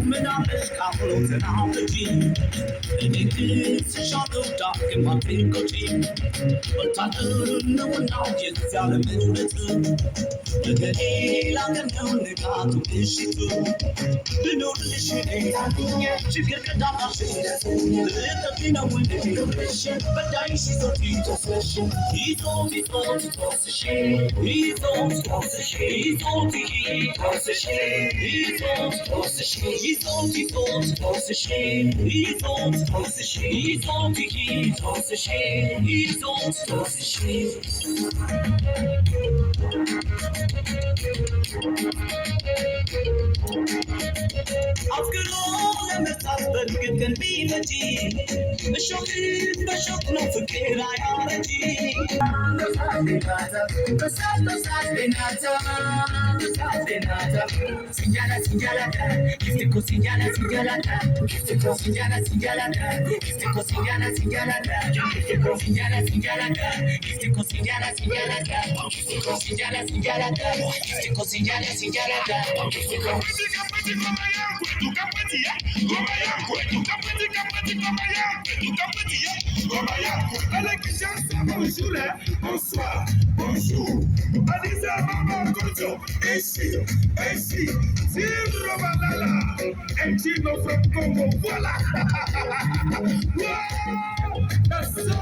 من عمرش كابلو تنعمجي إنك شادو دارك ما تنكوتي والتعلم ونعم يزال من نتو لقلي لكن نونك بشيتو بنور لشيء شكر كدام شيء لقينا ولدي بداي شي صوتي تصشي يصوتي صوتي تصشي يصوتي تصشي يصوتي تصشي يصوتي تصشي يصوتي تصشي يصوتي تصشي يصوتي تصشي يصوتي تصشي أفكروا لما تصبر كان بينتي الشوق بشوق لو فكر عيارتي Sinjala sinjala Giftiko sinjala sinjala Giftiko sinjala sinjala Giftiko sinjala sinjala Giftiko sinjala sinjala Giftiko sinjala sinjala Giftiko sinjala sinjala Giftiko sinjala sinjala Giftiko ngoma yangu tukapatia ngoma yangu tukapatia ngoma yangu alekisha bonjour bonsoir bonjour Adisa mama kojo esi Zero banana and Gino from Congo voila wow that's so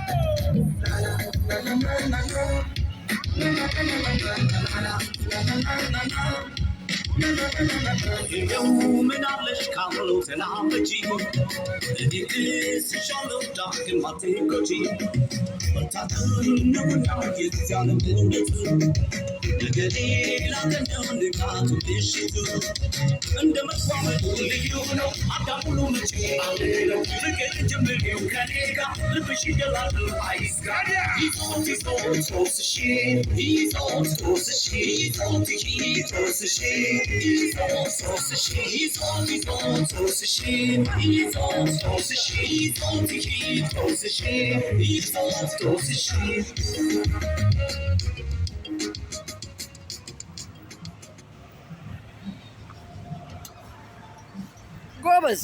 اليوم نعلش كاملو تنعم بجي الديس شالو داك ما تيكوتي وتعلم ونعم يزال من نتو لقلي لكن نونك بشيتو عندما تفعل ليونو أداملو مجي علينا لقلي جملي وكاليكا لبشي جلال العيسكا يزوتي توسشي يزوتي توسشي يزوتي توسشي ጎበዝ